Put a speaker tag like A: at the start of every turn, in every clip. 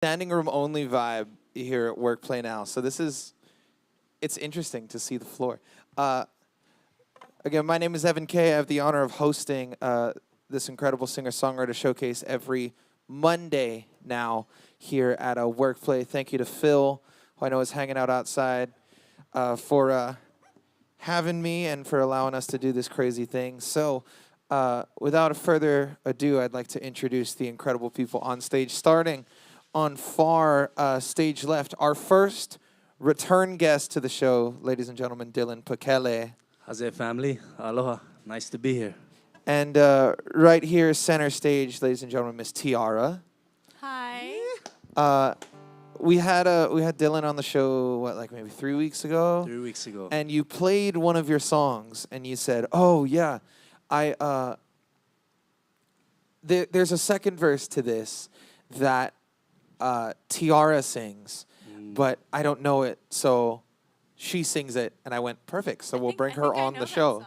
A: Standing room only vibe here at Work Play Now. So it's interesting to see the floor. Again, my name is Evan Kay. I have the honor of hosting this incredible singer-songwriter showcase every Monday now here at a Work Play. Thank you to Phil, who I know is hanging out outside, for having me and for allowing us to do this crazy thing. So without further ado, I'd like to introduce the incredible people on stage, starting on far stage left, our first return guest to the show, ladies and gentlemen, Dillon Pakele.
B: How's it, family? Aloha. Nice to be here.
A: And right here, center stage, ladies and gentlemen, Miss Tiara.
C: Hi.
A: We had Dillon on the show, what, like maybe 3 weeks ago?
B: 3 weeks ago.
A: And you played one of your songs, and you said, "Oh yeah, there's a second verse to this that Tiara sings, but I don't know it, so she sings it." And I went, "Perfect, so we'll bring her on the show."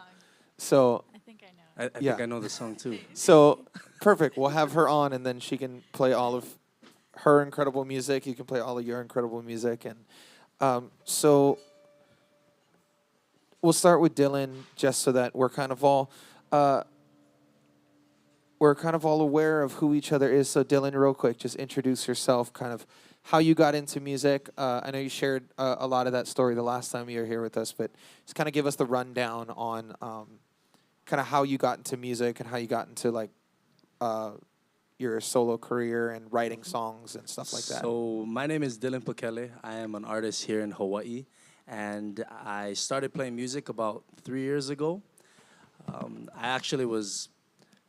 A: So
C: I think I know.
B: I think I know the song too.
A: So perfect, we'll have her on, and then she can play all of her incredible music. You can play all of your incredible music, and so we'll start with Dillon, just so that we're kind of all aware of who each other is. So Dillon, real quick, just introduce yourself, kind of how you got into music. I know you shared a lot of that story the last time you were here with us, but just kind of give us the rundown on kind of how you got into music and how you got into like your solo career and writing songs and stuff like that.
B: So my name is Dillon Pakele. I am an artist here in Hawaii, and I started playing music about 3 years ago. I actually was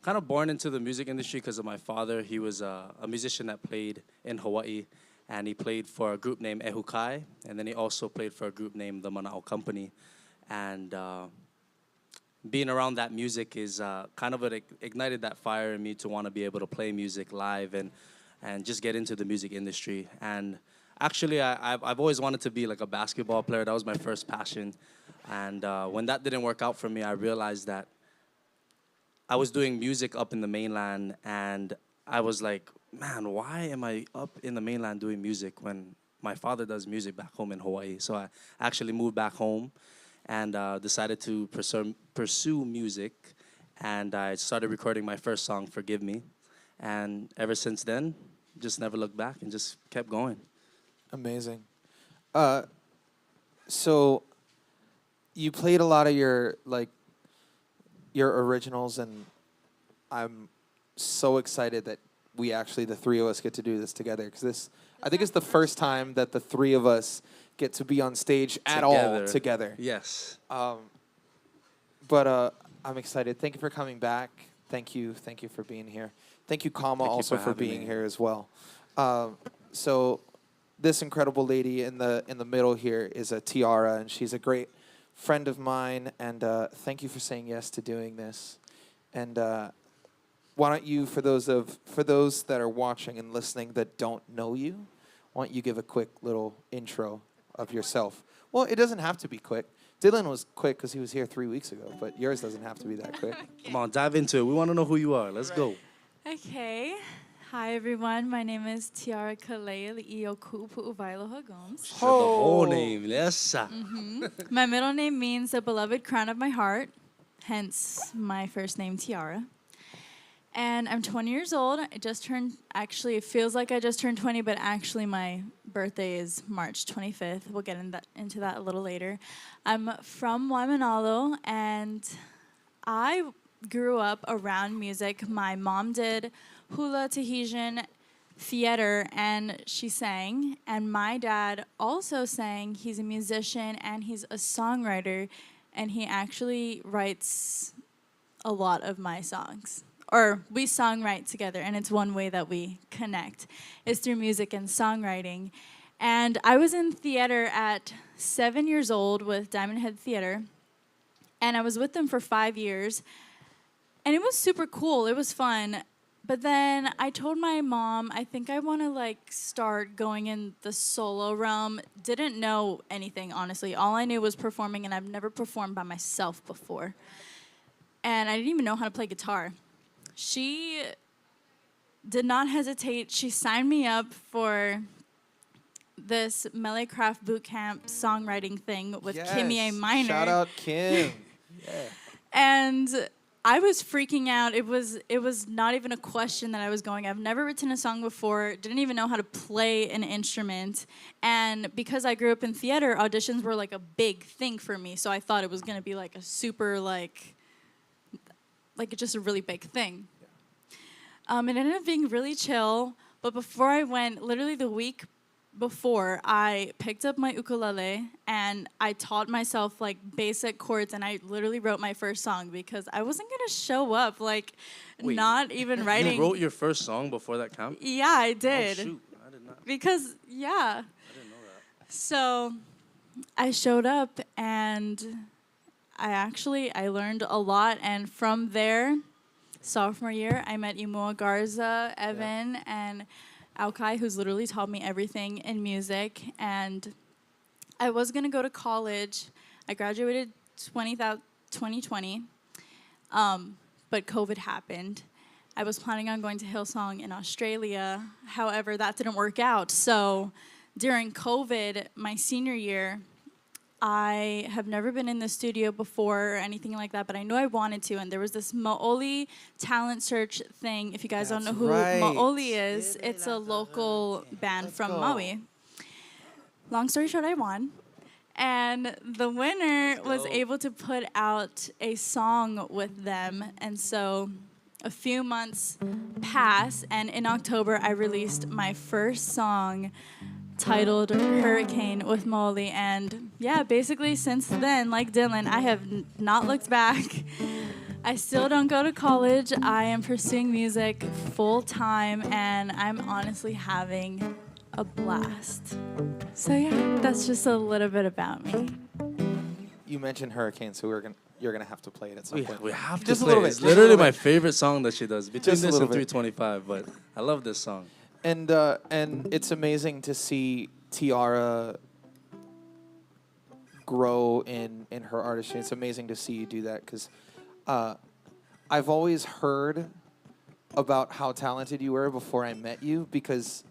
B: kind of born into the music industry because of my father. He was a musician that played in Hawaii, and he played for a group named Ehukai, and then he also played for a group named the Mana'o Company. And being around that music is kind of what ignited that fire in me to want to be able to play music live and just get into the music industry. And actually, I've always wanted to be like a basketball player. That was my first passion. And when that didn't work out for me, I realized that I was doing music up in the mainland, and I was like, man, why am I up in the mainland doing music when my father does music back home in Hawaii? So I actually moved back home and decided to pursue music, and I started recording my first song, Forgive Me. And ever since then, just never looked back and just kept going.
A: Amazing. So you played a lot of your originals, and I'm so excited that we actually, the three of us, get to do this together, because I think it's the first time that the three of us get to be on stage at all together.
B: Yes.
A: But I'm excited. Thank you for coming back. Thank you for being here. Thank you, Kama, also for being here as well. So this incredible lady in the middle here is a Tiara, and she's a great friend of mine, and thank you for saying yes to doing this. And why don't you, for those that are watching and listening that don't know you, why don't you give a quick little intro of yourself? Well, it doesn't have to be quick. Dillon was quick because he was here 3 weeks ago, but yours doesn't have to be that quick.
B: Come on, dive into it. We want to know who you are. Let's go.
C: Okay. Hi, everyone. My name is Tiara Kalea Li'io Ku'upu'uvailoha Gomes.
B: The whole name. Yes.
C: My middle name means the beloved crown of my heart, hence my first name, Tiara. And I'm 20 years old. It feels like I just turned 20, but actually my birthday is March 25th. We'll get into that a little later. I'm from Waimanalo, and I grew up around music. My mom did hula Tahitian theater, and she sang. And my dad also sang. He's a musician, and he's a songwriter, and he actually writes a lot of my songs. Or we songwrite together, and it's one way that we connect is through music and songwriting. And I was in theater at 7 years old with Diamond Head Theater, and I was with them for 5 years, and it was super cool. It was fun. But then I told my mom, I think I want to start going in the solo realm. Didn't know anything, honestly. All I knew was performing, and I've never performed by myself before. And I didn't even know how to play guitar. She did not hesitate. She signed me up for this Melee Craft Bootcamp songwriting thing with Kimmy A.
A: Yes.
C: Minor.
A: Shout out Kim.
C: And I was freaking out. It was not even a question that I was going. I've never written a song before, didn't even know how to play an instrument. And because I grew up in theater, auditions were like a big thing for me. So I thought it was gonna be like a super like just a really big thing. It ended up being really chill. But before I went, literally the week before, I picked up my ukulele and I taught myself like basic chords, and I literally wrote my first song because I wasn't gonna show up
B: Wait.
C: not even writing.
B: You wrote your first song before that camp?
C: Yeah, I did.
B: Oh, shoot. I did not.
C: Because yeah.
B: I didn't know that.
C: So I showed up and I learned a lot, and from there, sophomore year, I met Imua Garza, Evan, and Alkai, who's literally taught me everything in music. And I was gonna go to college. I graduated 2020, but COVID happened. I was planning on going to Hillsong in Australia. However, that didn't work out. So during COVID, my senior year, I have never been in the studio before or anything like that, but I knew I wanted to. And there was this Maoli talent search thing. If you guys don't know who Maoli is, it's a local band from Maui. Long story short, I won. And the winner was able to put out a song with them. And so a few months passed, and in October, I released my first song titled Hurricane with Molly. And yeah, basically since then, like Dillon, I have not looked back. I still don't go to college. I am pursuing music full time, and I'm honestly having a blast. So yeah, that's just a little bit about me.
A: You mentioned Hurricane, so you're gonna have to play it at some point.
B: We have to
A: Just a
B: play
A: little
B: it.
A: bit,
B: It's
A: just a
B: literally
A: little
B: my
A: bit.
B: favorite song that she does. Between
A: Just a
B: this
A: little
B: and
A: bit.
B: 325, but I love this song.
A: And it's amazing to see Tiara grow in her artistry. It's amazing to see you do that because I've always heard about how talented you were before I met you, because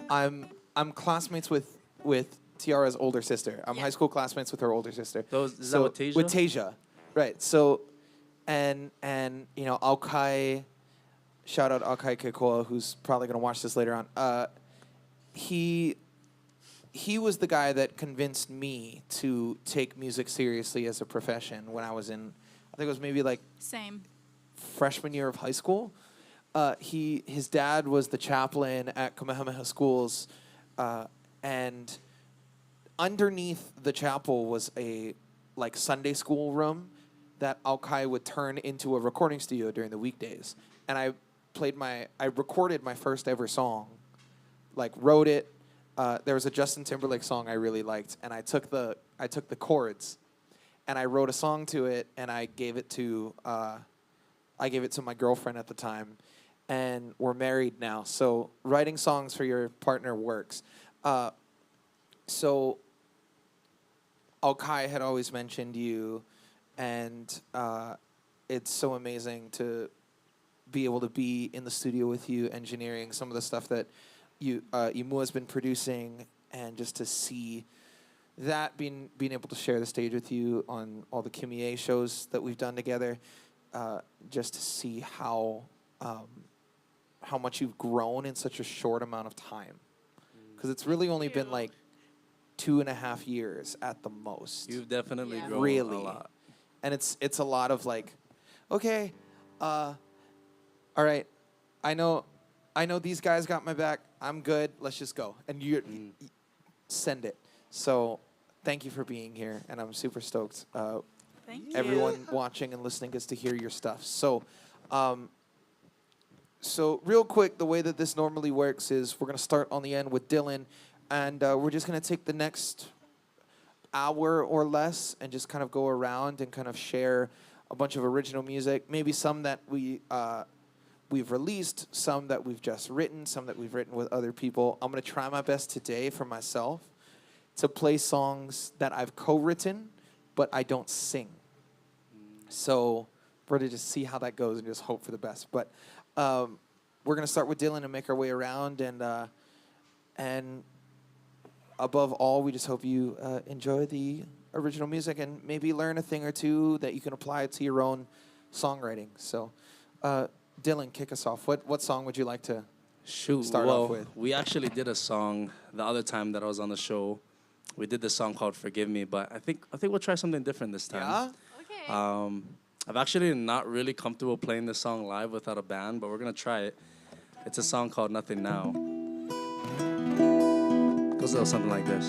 A: I'm classmates with Tiara's older sister. I'm high school classmates with her older sister.
B: Is that with Tasia?
A: With Tasia, right? So, and you know, Alkai. Shout out Alkai Kekoa, who's probably going to watch this later on. He was the guy that convinced me to take music seriously as a profession when I was in, I think it was maybe like
C: Same.
A: freshman year of high school. His dad was the chaplain at Kamehameha Schools, and underneath the chapel was a like Sunday school room that Alkai would turn into a recording studio during the weekdays. And I recorded my first ever song, like wrote it. There was a Justin Timberlake song I really liked, and I took the chords, and I wrote a song to it, and I gave it to my girlfriend at the time, and we're married now. So writing songs for your partner works. So Alkai had always mentioned you, and it's so amazing to be able to be in the studio with you, engineering some of the stuff that Imua's been producing, and just to see that, being able to share the stage with you on all the Kimmy A shows that we've done together, just to see how much you've grown in such a short amount of time, because it's really only been like 2.5 years at the most.
B: You've definitely grown
A: Really.
B: a lot.
A: And it's a lot of like, okay, all right, I know these guys got my back. I'm good. Let's just go. And you send it. So thank you for being here, and I'm super stoked.
C: Thank you.
A: Everyone watching and listening gets to hear your stuff. So, so real quick, the way that this normally works is we're gonna start on the end with Dillon, and we're just gonna take the next hour or less and just kind of go around and kind of share a bunch of original music, maybe some that we've released, some that we've just written, some that we've written with other people. I'm going to try my best today for myself to play songs that I've co-written, but I don't sing. So we're going to just see how that goes and just hope for the best. But we're gonna start with Dillon and make our way around, and above all, we just hope you enjoy the original music and maybe learn a thing or two that you can apply to your own songwriting. So, Dillon, kick us off. What song would you like to start off with?
B: We actually did a song the other time that I was on the show. We did this song called "Forgive Me," but I think we'll try something different this time.
A: Yeah.
C: Okay.
B: I've actually not really comfortable playing this song live without a band, but we're gonna try it. It's a song called "Nothing Now." It goes a little something like this.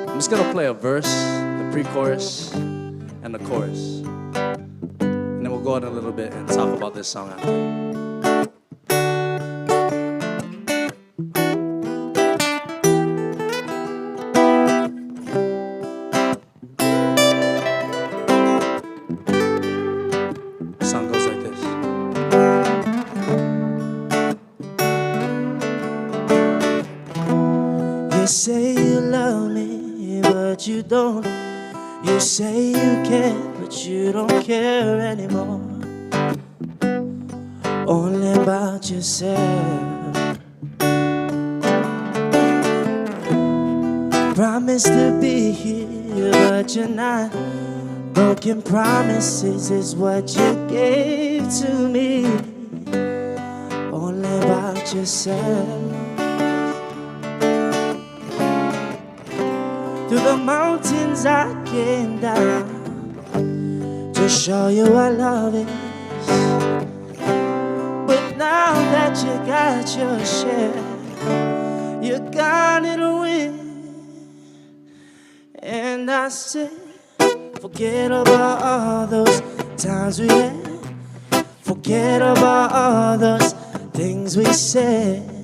B: I'm just gonna play a verse, the pre-chorus, and the chorus. And then we'll go out a little bit and talk about this song after. The song goes like this.
D: You say you love me, but you don't. You say you care, but you don't care anymore. Only about yourself. Promise to be here, but you're not. Broken promises is what you gave to me. Only about yourself. Through the mountains I came down to show you what love is. But now that you got your share, you got it away. And I said, forget about all those times we had. Forget about all those things we said.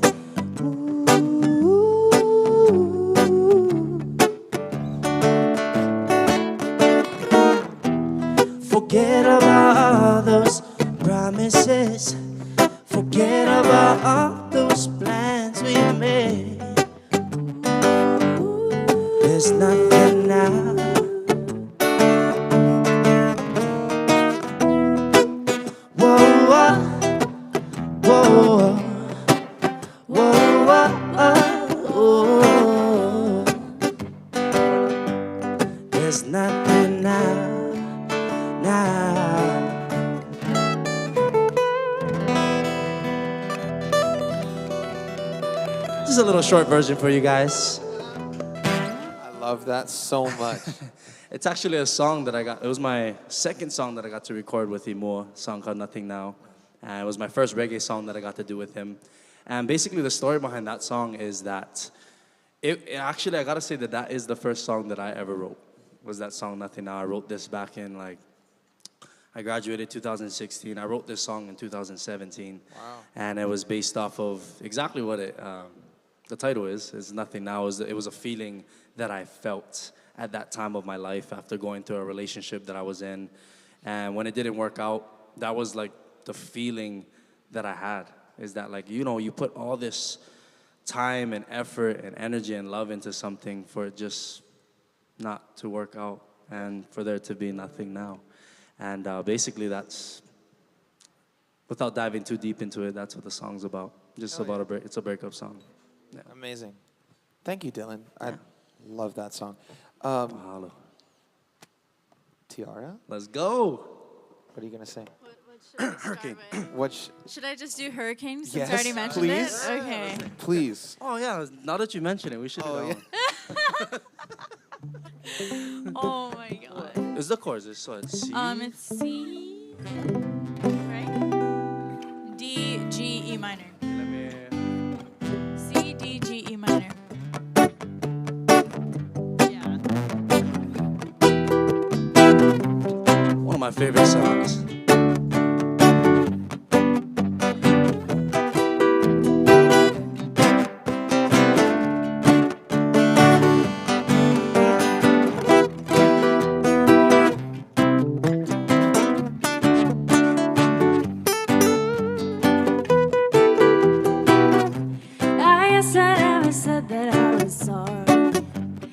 D: Forget about all those promises. Forget about all those plans we made. There's nothing now. Whoa, whoa, whoa, whoa, whoa, whoa. There's nothing now.
B: Just a little short version for you guys.
A: I love that so much.
B: It's actually a song that I got. It was my second song that I got to record with Imo, a song called "Nothing Now." And it was my first reggae song that I got to do with him. And basically the story behind that song is that actually, I gotta say that is the first song that I ever wrote, was that song "Nothing Now." I wrote this back in I graduated 2016. I wrote this song in 2017.
A: Wow.
B: And it was based off of exactly what the title is "Nothing Now." It was a feeling that I felt at that time of my life after going through a relationship that I was in. And when it didn't work out, that was like the feeling that I had, is that you put all this time and effort and energy and love into something for it just not to work out and for there to be nothing now. And basically that's, without diving too deep into it, that's what the song's about. Just about it's a breakup song. Yeah.
A: Amazing. Thank you, Dillon. I love that song.
B: Mahalo.
A: Tiara,
B: Let's go.
A: what are you gonna sing?
C: What should I start with?
A: Should
C: I just do Hurricane since
A: Yes,
C: I already mentioned
A: please.
C: it? Okay.
A: please?
B: Oh yeah, now that you mention it, we should
A: Oh,
B: go.
C: Oh my god.
B: It's the chorus. It's C.
C: It's C, right? D, G, E minor.
B: Let me.
C: C, D, G, E minor. Yeah.
B: One of my favorite songs.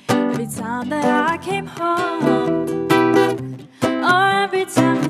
C: Every time that I came home, or every time you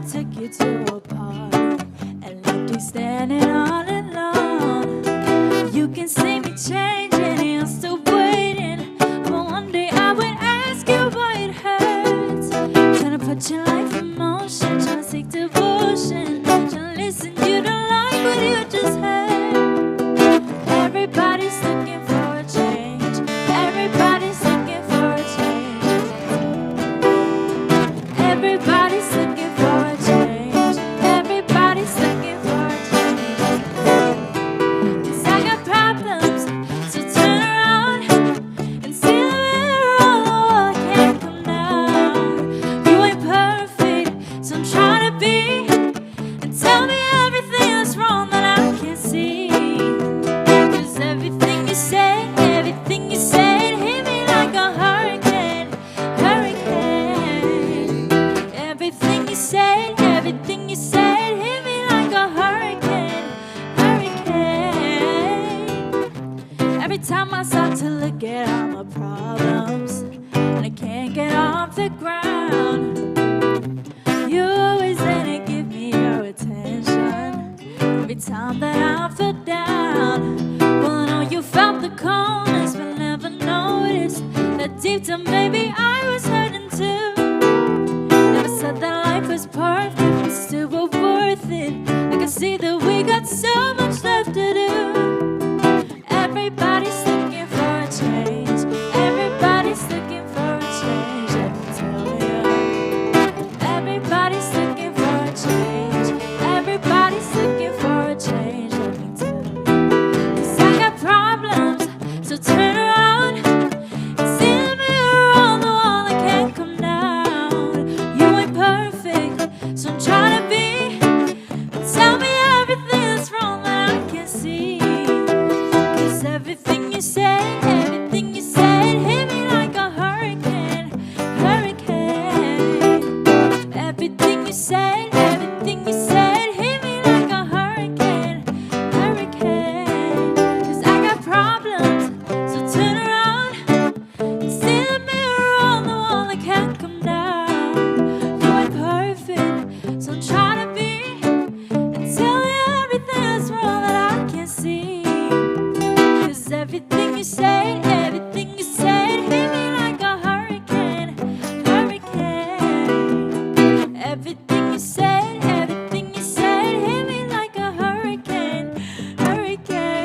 C: time I start to look at all my problems and I can't get off the ground, you always there to give me your attention. Every time that I feel down, well, I know you felt the coldness, but never noticed that deep down, baby, I was hurting too. Never said that life was perfect, but still we're worth it. I can see that we got so much left to do. Everybody's looking for a change. Everybody's looking for a change, let me tell you. Everybody's looking for a change. Everybody's looking for a change, let me tell you. 'Cause I got problems, so turn around and see the mirror on the wall. I can't come down. You ain't perfect, so I'm trying to be. Tell me everything that's wrong that I can see. 'Cause everything you said hit me like a hurricane, hurricane. Everything you said hit me like a hurricane, hurricane. 'Cause I got problems, so turn around and see the mirror on the wall. I can't come down. You ain't perfect, so I'm trying to be. And tell me everything that's wrong that I can see. 'Cause everything you said hit me like a hurricane, hurricane. Everything you said hit me like a hurricane, hurricane.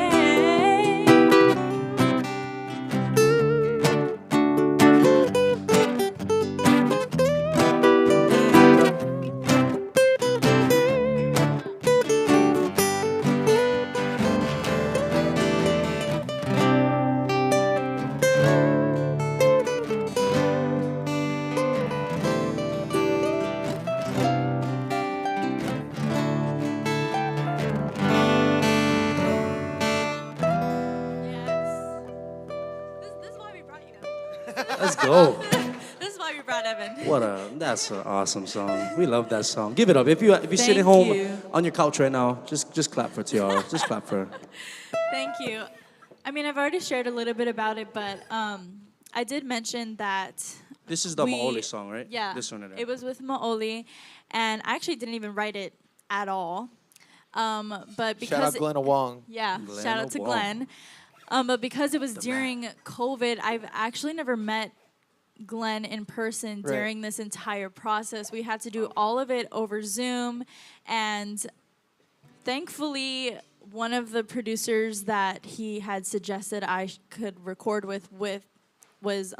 C: This is why we brought you, Evan.
B: Let's go.
C: This is why we brought Evan.
B: That's an awesome song. We love that song. Give it up. If you're sitting
C: Thank
B: home
C: you.
B: on your couch right now, just clap for Tiara. Just clap for her.
C: Thank you. I mean, I've already shared a little bit about it, but I did mention that.
B: This is the
C: we-
B: Maoli song, right?
C: Yeah.
B: This one right there.
C: It was with Maoli, and I actually didn't even write it at all. But because
A: Shout out Glenn Wong.
C: Yeah,
B: Glenn
C: shout out to
B: Wong.
C: Glenn. But because it was during COVID, I've actually never met Glenn in person
A: Right.
C: during this entire process. We had to do all of it over Zoom, and thankfully, one of the producers that he had suggested I could record with was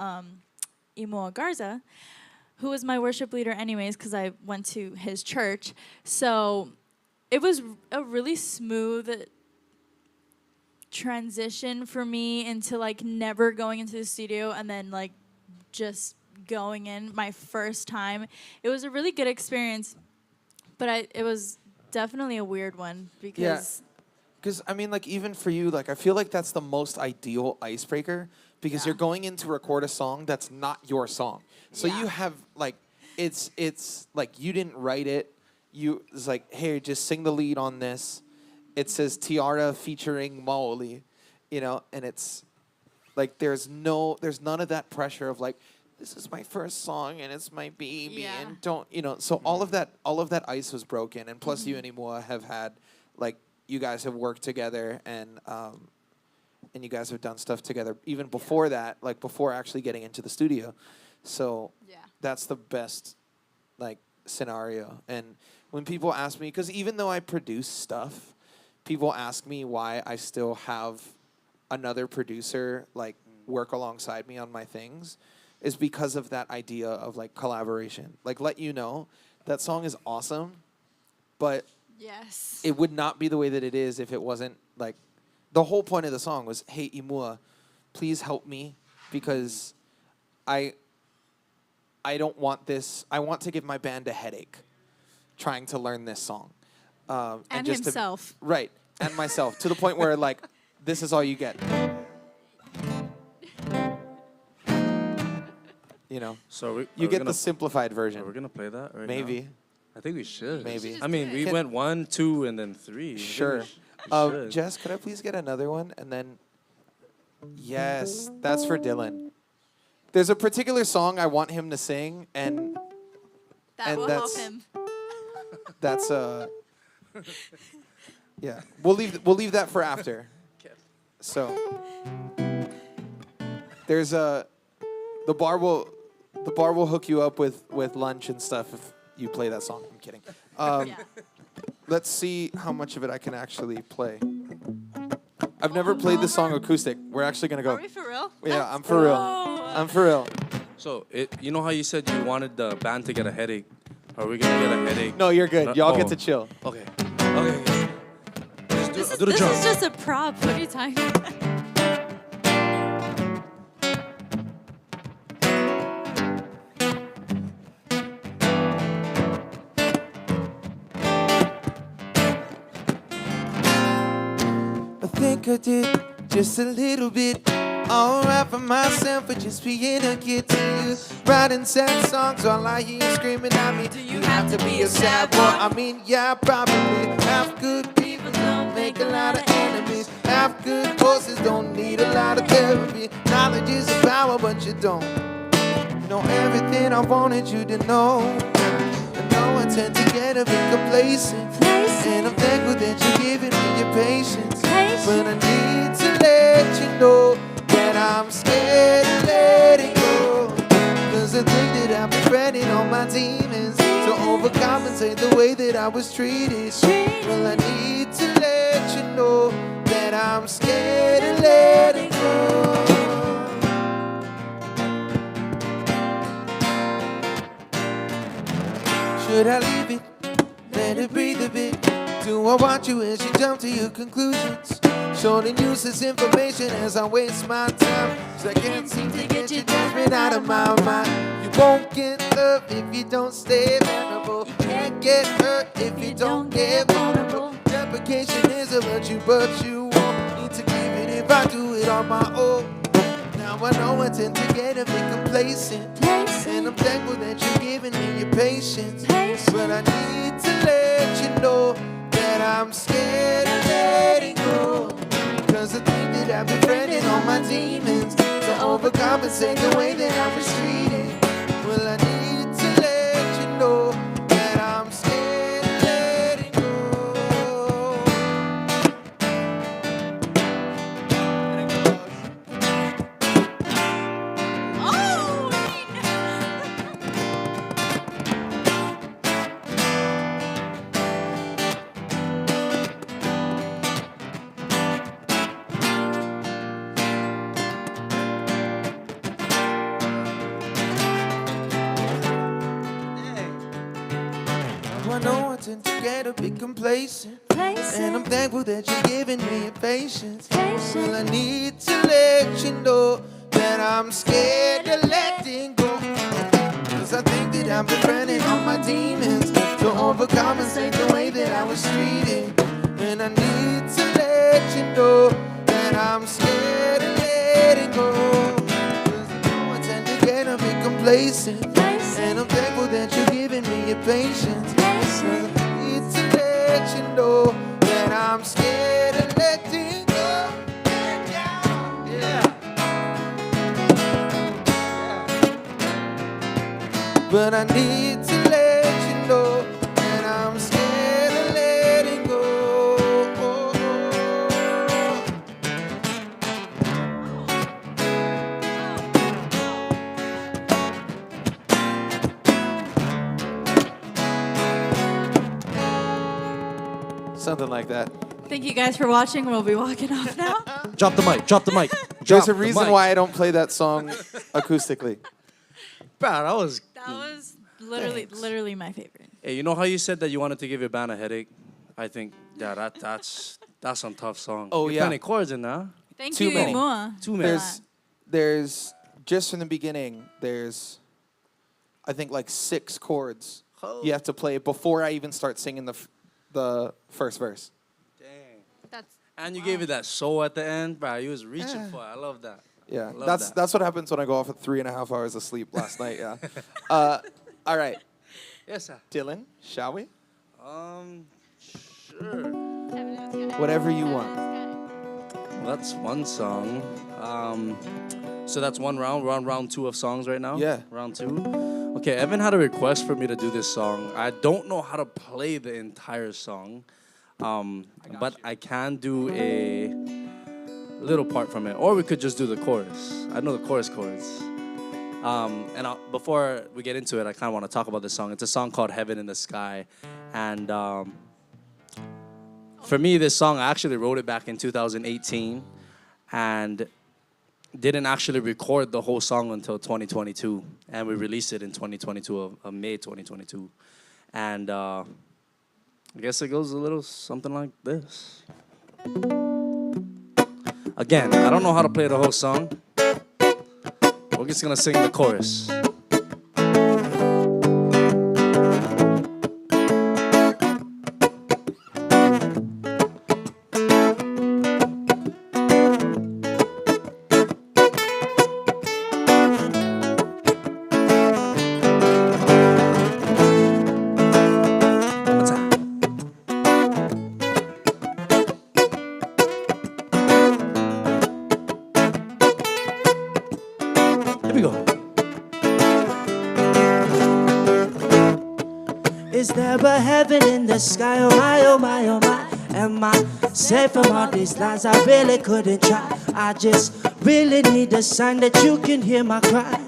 C: Imo Garza, who was my worship leader anyways, because I went to his church. So it was a really smooth transition for me into like never going into the studio and then like just going in my first time. It was a really good experience, but it was definitely a weird one because
A: Because, I mean, like, even for you, like, I feel like that's the most ideal icebreaker because
C: Yeah.
A: you're going in to record a song that's not your song. So
C: Yeah.
A: you have, like, it's like you didn't write it. It's like, hey, just sing the lead on this. It says Tiara featuring Maoli, you know, and it's like there's none of that pressure of like, this is my first song and it's my baby
C: Yeah.
A: and don't, you know, so all of that ice was broken, and plus you and Imua have had, like, you guys have worked together and you guys have done stuff together even before that, like before actually getting into the studio. So
C: Yeah.
A: that's the best, like, scenario. And when people ask me, because even though I produce stuff, people ask me why I still have another producer like work alongside me on my things, is because of that idea of like collaboration. Like, let you know that song is awesome, but
C: Yes.
A: it would not be the way that it is if it wasn't like, the whole point of the song was, hey, Imua, please help me because I don't want this. I want to give my band a headache trying to learn this song.
C: And
A: just to-
C: himself.
A: right. And myself, to the point where, like, this is all you get. You know,
B: So
A: you get the simplified version.
B: We're gonna play that right
A: Maybe.
B: now? I think we should.
A: Maybe.
C: just
B: I mean,
C: do
B: we
C: it.
B: went 1, 2, and then 3.
A: Sure.
B: We should.
A: Jess, could I please get another one? And then Yes, that's for Dillon. There's a particular song I want him to sing, and
C: That will help him.
A: that's yeah. We'll leave that for after. So there's the bar will hook you up with lunch and stuff if you play that song. I'm kidding.
C: Yeah.
A: Let's see how much of it I can actually play. I've never played this song acoustic. We're actually gonna go.
C: Are we for real?
A: Yeah, I'm for real. I'm for real.
B: So, you know how you said you wanted the band to get a headache? Are we gonna get a headache?
A: No, you're good. Y'all get
B: Oh.
A: to chill.
B: Okay. Okay.
C: This
B: Do the
C: is
B: drums.
C: just a prop. What are you talking about?
A: I think I did just a little bit. Alright for myself for just being a kid to you. Writing sad songs while I hear you screaming at me.
C: Do you have to be a sad
A: boy?
C: boy?
A: I mean, yeah, probably. Half good people don't make a lot of enemies. Half good horses don't need a lot of therapy. Knowledge is a power, but you don't know everything I wanted you to know. I know I tend to get a bit complacent, and I'm thankful that you're giving me your patience. But I need to let you know that I'm scared of letting go. Cause I think that I've been fretting on my demons to overcompensate the way that I was treated. Well, I need to let you know that I'm scared of letting go. Should I leave it? Let it breathe a bit. Do I want you as you jump to your conclusions? Short and useless information as I waste my time. Cause I can't seem to get your judgment out of my mind. You won't get love if you don't stay vulnerable. You can't get hurt if you don't get vulnerable. Deprecation is a virtue, but you won't need to give it if I do it on my own. Now I know I tend to get a bit complacent, and I'm thankful that you're giving me your patience. But I need to let you know that I'm scared of letting go. Cause I think that I've been fretting on my demons to overcompensate the way that I was treated. Well, I need to let you know that I'm scared of letting go.
C: Oh!
A: I know I tend to get a bit complacent, and I'm thankful that you're giving me your patience. Well, I need to let you know that I'm scared of letting go. Cause I think that I'm befriending all my demons to overcompensate the way that I was treated. And I need to let you know that I'm scared of letting go. Cause I know I tend to get a bit complacent, and I'm thankful that you're giving me your patience. Cause I need to let you know that I'm scared of letting go. Yeah. But I need to let you know that I'm scared of letting go. Something like that.
C: Thank you guys for watching. We'll be walking off now.
B: Drop the mic. Drop the mic.
A: There's a reason why I don't play that song acoustically.
B: Bro, that was.
C: That was literally my favorite.
B: Hey, you know how you said that you wanted to give your band a headache? I think, yeah, that's some tough song.
A: Oh,
B: You're
A: yeah.
B: playing chords in there.
C: Thank
A: Too
C: you,
A: many.
C: Imua.
B: Too many.
A: There's just from the beginning, there's I think like 6 chords you have to play before I even start singing the first verse.
B: Dang.
C: That's
B: And you gave it that soul at the end, bro. You was reaching
A: Yeah.
B: for it. I love that.
A: Yeah,
B: Love
A: that's
B: that.
A: that's what happens when I go off at 3.5 hours of sleep last night. Yeah. All right,
B: Yes, sir.
A: Dillon, shall we?
B: Sure.
A: Whatever you want.
B: That's one song. So that's one round. We're on round 2 of songs right now.
A: Yeah.
B: Round 2. Okay, Evan had a request for me to do this song. I don't know how to play the entire song, but I can do a little part from it, or we could just do the chorus. I know the chorus chords. Before we get into it, I kind of want to talk about this song. It's a song called Heaven in the Sky. And for me, this song, I actually wrote it back in 2018 and didn't actually record the whole song until 2022. And we released it in 2022, of May 2022. And I guess it goes a little something like this. Again, I don't know how to play the whole song. We're just gonna sing the chorus. One more time. Here we go.
D: Is there a heaven in the sky? Oh my, oh my, oh my. Am I safe from all these lies? I really couldn't try. I just really need a sign that you can hear my cry.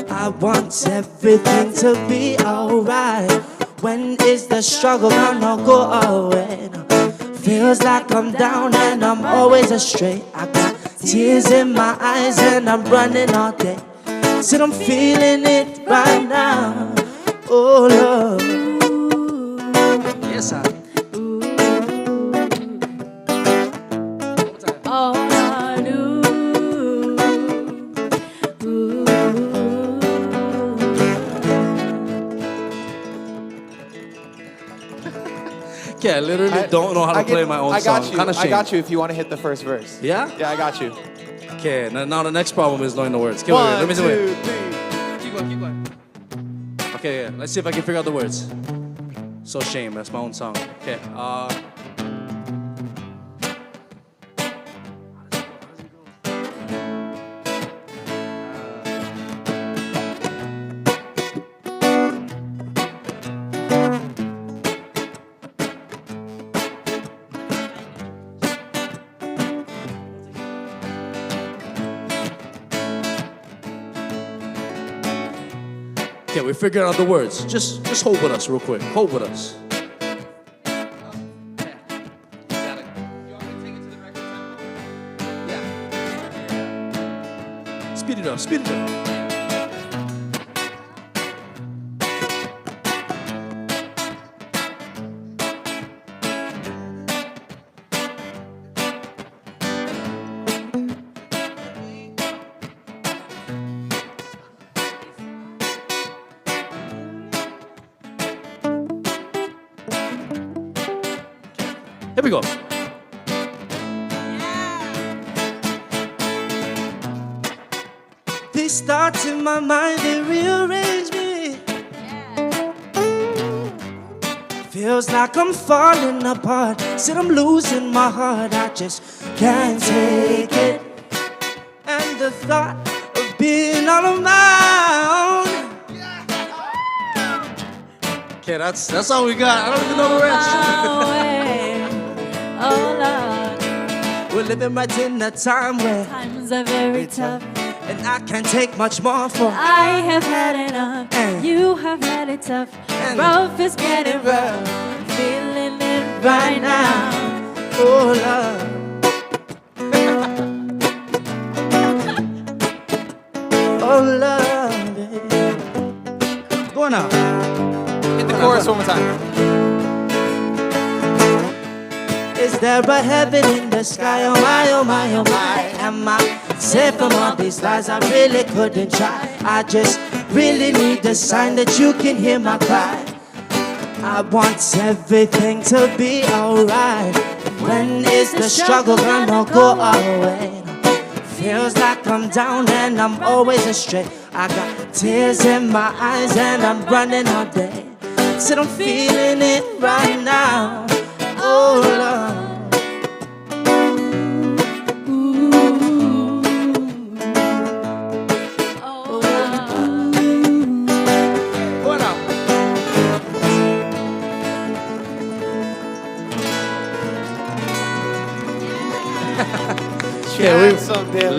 D: I want everything to be alright. When is the struggle gonna go away? Feels like I'm down and I'm always astray. I got tears in my eyes and I'm running all day. Said I'm feeling it right now. Oh Lord.
B: Yes, I.
C: Oh, Lord, ooh.
B: Yeah, I literally don't know how to play my own
A: I got
B: song.
A: you.
B: Kind of
A: I got you if you want to hit the first verse.
B: Yeah?
A: Yeah, I got you.
B: Okay, now the next problem is knowing the words. Okay, wait,
A: One,
B: let me do it.
A: 2, 3.
B: Keep going, keep going. Okay, yeah, let's see if I can figure out the words. So Shame, that's my own song. Okay, okay, we figured out the words. Just hold with us real quick. Hold with us. Speed it up, speed it up. Here we go.
D: These thoughts in my mind, they rearrange me. Feels like I'm falling apart. Said I'm losing my heart, I just can't take it. And the thought of being all on my own.
B: Okay, that's all we got. I don't even know the rest.
C: Oh, Lord,
D: We're living right in a time where
C: times are very tough.
D: and I can't take much more for
C: I have had enough. You have had it tough. Rough is getting rough. Feeling it right now.
D: oh love. Oh love, baby.
B: Go on now.
A: Hit the chorus one more time.
D: Is there a heaven in the sky? Oh my, oh my, oh my. Am I safe from all these lies? I really couldn't try. I just really need a sign that you can hear my cry. I want everything to be alright. When is the struggle gonna go away? Feels like I'm down and I'm always astray. I got tears in my eyes and I'm running all day. Said I'm feeling it right now. Oh Lord.
B: Yeah,
A: some damn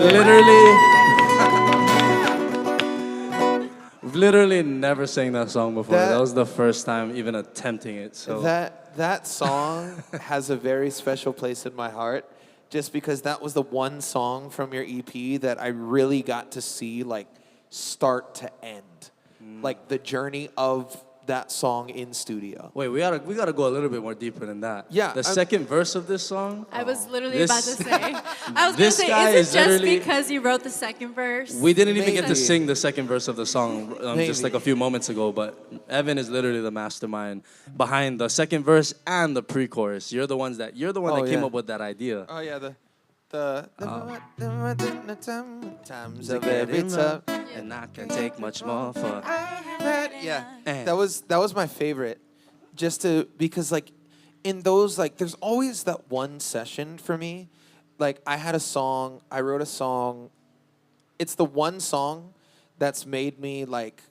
B: we've literally never sang that song before.
A: That-
B: That was the first time even attempting it. So
A: That song has a very special place in my heart, just because that was the one song from your EP that I really got to see like start to end, like the journey of that song in studio.
B: wait, we gotta go a little bit more deeper than that.
A: Yeah,
B: the
A: I'm-
B: second verse of this song.
C: I was literally
B: This-
C: about to say. I was going to
B: this
C: say,
B: guy
C: is
B: is
C: it just
B: literally-
C: because you wrote the second verse?
B: We didn't even get to
A: Maybe.
B: sing the second verse of the song just like a
A: Maybe.
B: few moments ago, but Evan is literally the mastermind behind the second verse and the pre-chorus. You're the one that came
A: yeah.
B: up with that idea.
A: Oh yeah, the times of every time.
B: And I can take much more for.
A: Yeah,
B: Eh.
A: that was my favorite, because like in those, like there's always that one session for me. Like I wrote a song. It's the one song that's made me like,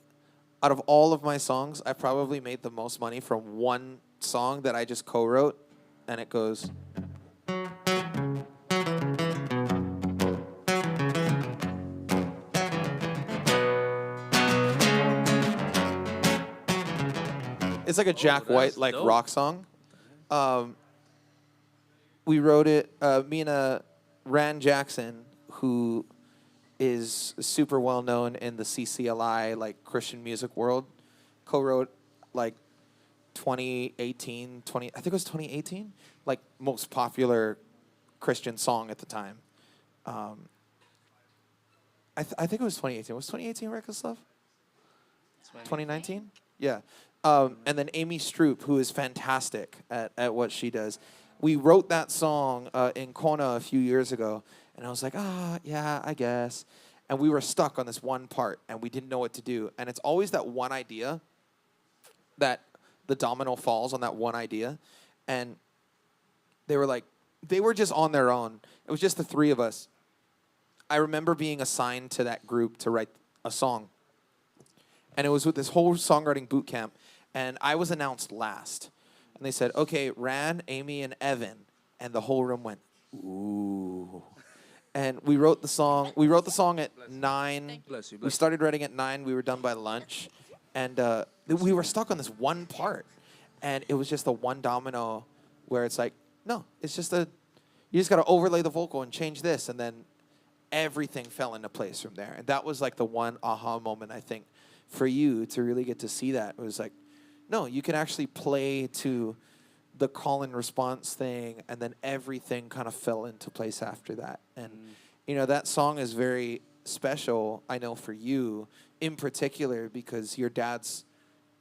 A: out of all of my songs, I probably made the most money from one song that I just co-wrote, and it goes. It's like a Jack White
B: that's dope.
A: rock song. We wrote it. Me and Ran Jackson, who is super well known in the CCLI like Christian music world, co-wrote like 2018, I think it was 2018, like most popular Christian song at the time. I think it was 2018. Was 2018 Reckless Love? 2019? Yeah. And then Amy Stroop, who is fantastic at what she does. We wrote that song in Kona a few years ago, and I was like, yeah, I guess. And we were stuck on this one part, and we didn't know what to do. And it's always that one idea that the domino falls on that one idea. And they were just on their own. It was just the three of us. I remember being assigned to that group to write a song. And it was with this whole songwriting boot camp. And I was announced last. And they said, okay, Ran, Amy, and Evan. And the whole room went, ooh. And we wrote the song. We wrote the song at 9.
B: Bless you.
A: We started writing at 9. We were done by lunch. And we were stuck on this one part. And it was just the one domino where it's like, no, it's just you just got to overlay the vocal and change this. And then everything fell into place from there. And that was like the one aha moment, I think, for you to really get to see that. It was like, no, you can actually play to the call and response thing, and then everything kind of fell into place after that. And, that song is very special, I know, for you in particular, because your dad's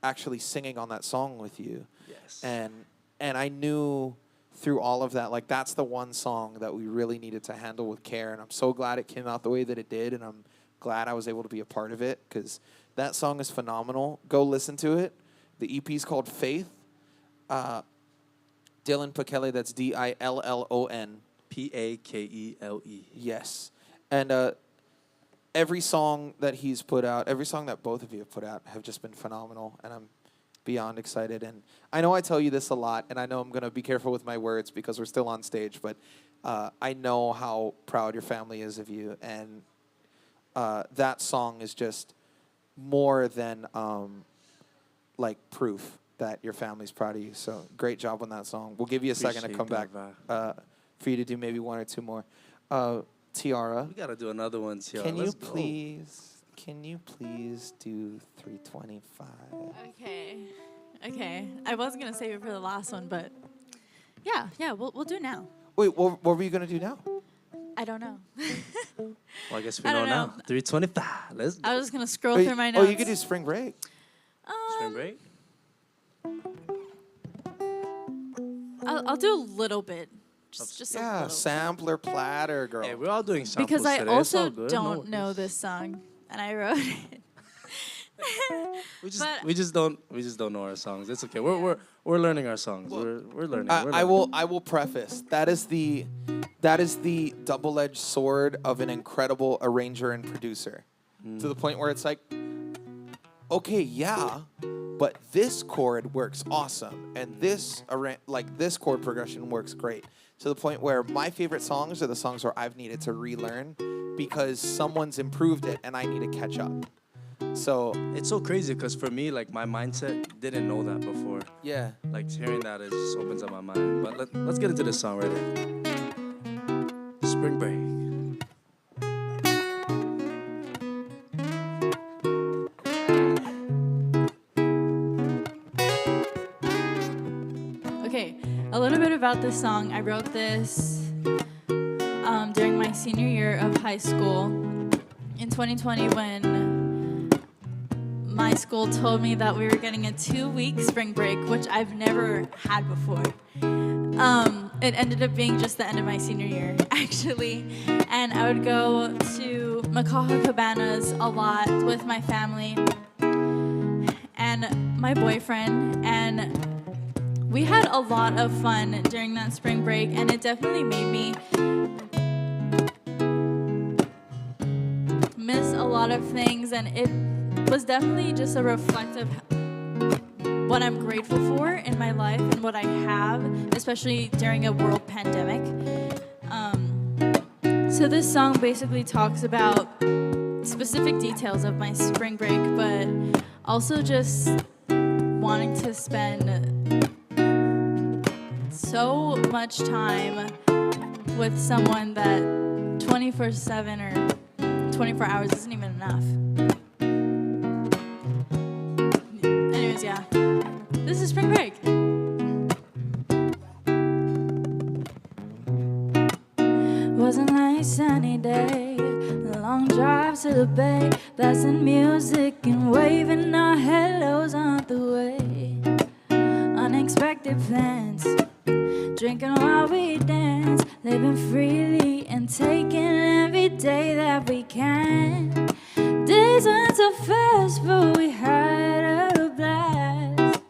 A: actually singing on that song with you.
B: Yes.
A: And I knew through all of that, like, that's the one song that we really needed to handle with care, and I'm so glad it came out the way that it did, and I'm glad I was able to be a part of it, because that song is phenomenal. Go listen to it. The EP is called Faith. Dillon Pakele, that's Dillon.
B: Pakele.
A: Yes. And every song that he's put out, every song that both of you have put out have just been phenomenal, and I'm beyond excited. And I know I tell you this a lot, and I know I'm going to be careful with my words because we're still on stage, but I know how proud your family is of you, and that song is just more than like proof that your family's proud of you. So great job on that song. We'll give you a second to come back for you to do maybe one or two more. Tiara,
B: We gotta do another one, Tiara.
A: can you
B: Let's go.
A: please do 325?
C: Okay. I was going to save it for the last one, but yeah, we'll do now.
A: Wait, what were you gonna do now?
C: I don't know.
B: Well, I guess we
C: I
B: know
C: don't
B: now.
C: know.
B: 325. Let's go.
C: I was just going to scroll
A: Wait,
C: through my notes.
A: oh, you could do Spring Break.
B: Spring break.
C: I'll do a little bit. Just a
A: Yeah,
C: little.
A: sampler platter, girl.
B: Hey, we're all doing samples
C: Because I
B: today. It's all
C: also
B: good.
C: don't
B: No
C: know
B: worries.
C: this song, and I wrote it. but-
B: We just don't know our songs. It's okay. We're learning our songs. We're learning. We're
A: I
B: learning.
A: will preface that is the double-edged sword of an incredible arranger and producer, to the point where it's like, okay, yeah, but this chord works awesome, and this chord progression works great. to the point where my favorite songs are the songs where I've needed to relearn because someone's improved it and I need to catch up. So
B: It's so crazy because for me, like my mindset didn't know that before.
A: yeah.
B: Like hearing that, it just opens up my mind. But let's get into this song right here. Spring Break.
C: Okay, a little bit about this song. I wrote this during my senior year of high school in 2020 when my school told me that we were getting a 2-week spring break, which I've never had before. It ended up being just the end of my senior year, actually. And I would go to Makaha Cabanas a lot with my family and my boyfriend, and we had a lot of fun during that spring break, and it definitely made me miss a lot of things, and it was definitely just a reflective what I'm grateful for in my life and what I have, especially during a world pandemic. So this song basically talks about specific details of my spring break, but also just wanting to spend so much time with someone that 24/7 or 24 hours isn't even enough. Anyways, yeah. This is spring break. Was a nice sunny day, a long drive to the bay, blasting music and waving our hellos on the way. Unexpected plans, drinking while we dance, living freely and taking every day that we can. Days went so fast, but we had a blast.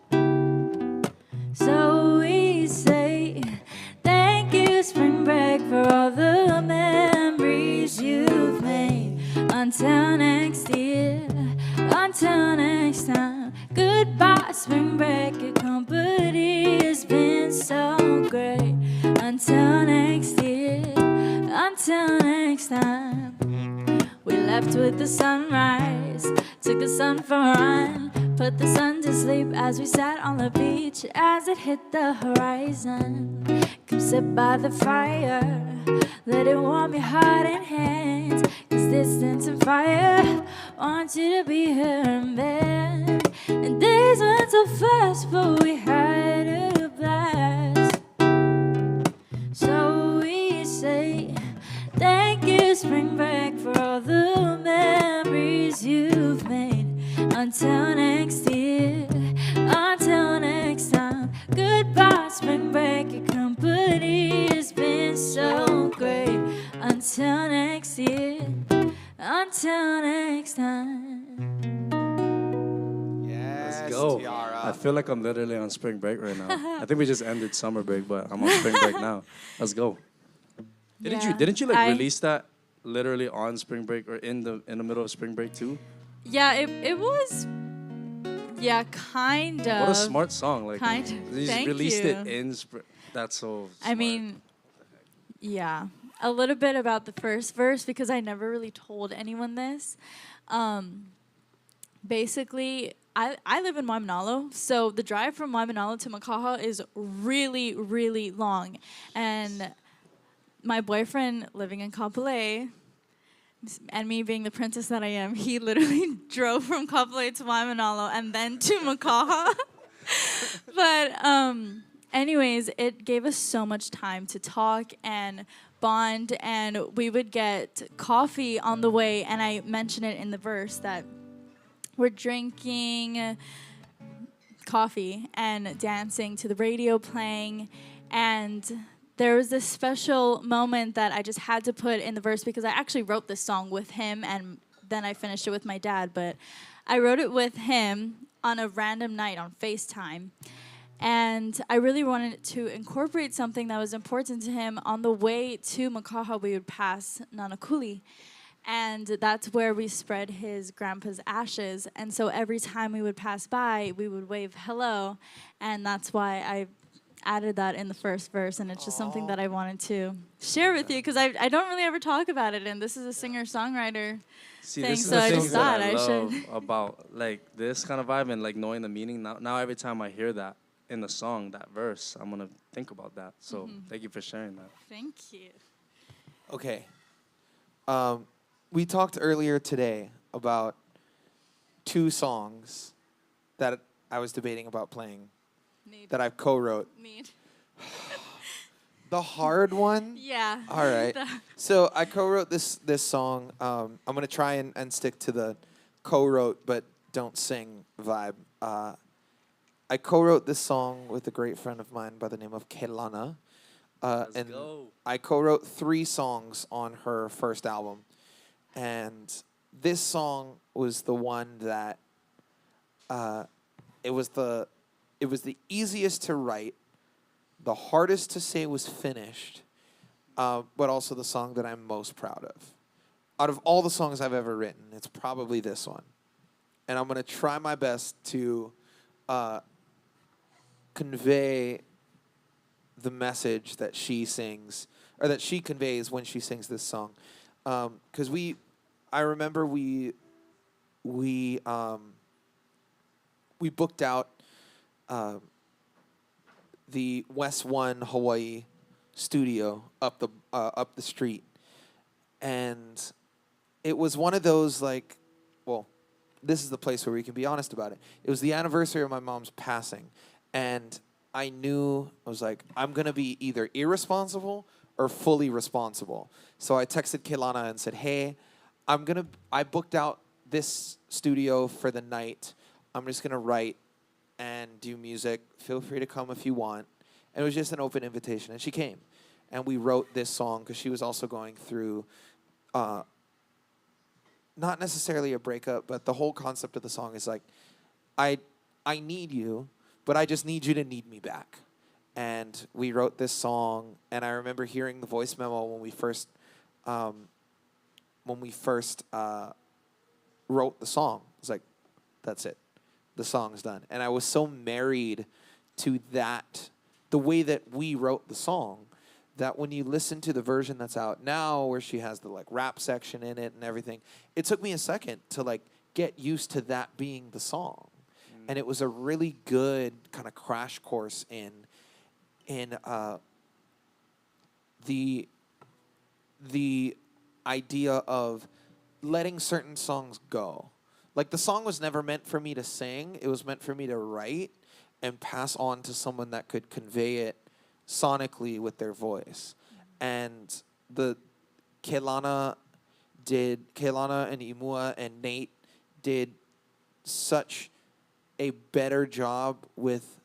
C: So we say thank you, spring break, for all the memories you've made. Until next year, until next time, goodbye, spring break. Your company has been so great. Until next year, until next time. We left with the sunrise, took the sun for a run, put the sun to sleep as we sat on the beach as it hit the horizon. Come sit by the fire, let it warm your heart and hands, 'cause distance and fire want you to be here in bed. And days went so fast, but we had a blast. So we say thank you, spring break, for all the memories you've made. Until next year, until next time, goodbye, spring break. Your company has been so great. Until next year, until next time.
A: Yes,
B: Let's go.
A: Tiara.
B: I feel like I'm literally on spring break right now. I think we just ended summer break, but I'm on spring break now. Let's go. Didn't you like release that literally on spring break or in the middle of spring break too?
C: Yeah, it was. Yeah, kind of.
B: What a smart song! Like
C: Kind of.
B: you just
C: Thank
B: released
C: you.
B: it in spring. That's so.
C: I
B: smart.
C: mean, yeah, a little bit about the first verse because I never really told anyone this. Basically, I live in Waimanalo, so the drive from Waimanalo to Makaha is really, really long. And my boyfriend living in Kapolei, and me being the princess that I am, he literally drove from Kapolei to Waimanalo and then to Makaha. But anyways, it gave us so much time to talk and bond, and we would get coffee on the way, and I mentioned it in the verse that we're drinking coffee and dancing to the radio playing, and there was this special moment that I just had to put in the verse because I actually wrote this song with him, and then I finished it with my dad, but I wrote it with him on a random night on FaceTime. And I really wanted to incorporate something that was important to him. On the way to Makaha, we would pass Nanakuli. And that's where we spread his grandpa's ashes. And so every time we would pass by, we would wave hello. And that's why added that in the first verse, and it's just something that I wanted to share with you because I don't really ever talk about it, and this is a singer-songwriter
B: See,
C: thing,
B: this is
C: so
B: the
C: I
B: things
C: just
B: that
C: thought
B: I
C: I
B: love
C: should.
B: about like this kind of vibe and like knowing the meaning. Now every time I hear that in the song, that verse, I'm gonna think about that. So thank you for sharing that.
C: Thank you.
A: Okay. We talked earlier today about 2 songs that I was debating about playing
C: Need.
A: that I co-wrote.
C: Need.
A: The hard one.
C: Yeah.
A: All right. So I co-wrote this song. I'm gonna try and stick to the co-wrote but don't sing vibe. I co-wrote this song with a great friend of mine by the name of Kelana.
B: Let's
A: And
B: go.
A: I co-wrote 3 songs on her first album. And this song was the one that it was the easiest to write, the hardest to say was finished, but also the song that I'm most proud of. Out of all the songs I've ever written, it's probably this one. And I'm going to try my best to convey the message that she sings, or that she conveys when she sings this song. Because I remember we booked out the West One Hawaii studio up the street, and it was one of those like, well, this is the place where we can be honest about it. It was the anniversary of my mom's passing, and I knew, I was like, I'm gonna be either irresponsible or fully responsible. So I texted Kelana and said, hey, I booked out this studio for the night. I'm just gonna write and do music. Feel free to come if you want. And it was just an open invitation, and she came. And we wrote this song because she was also going through, not necessarily a breakup, but the whole concept of the song is like, I need you, but I just need you to need me back. And we wrote this song, and I remember hearing the voice memo when we first wrote the song. It was like, that's it. The song's done. And I was so married to that, the way that we wrote the song, that when you listen to the version that's out now, where she has the like rap section in it and everything, it took me a second to like get used to that being the song. And it was a really good kind of crash course in the idea of letting certain songs go. Like, the song was never meant for me to sing. It was meant for me to write and pass on to someone that could convey it sonically with their voice. And the Kelana and Imua and Nate did such a better job with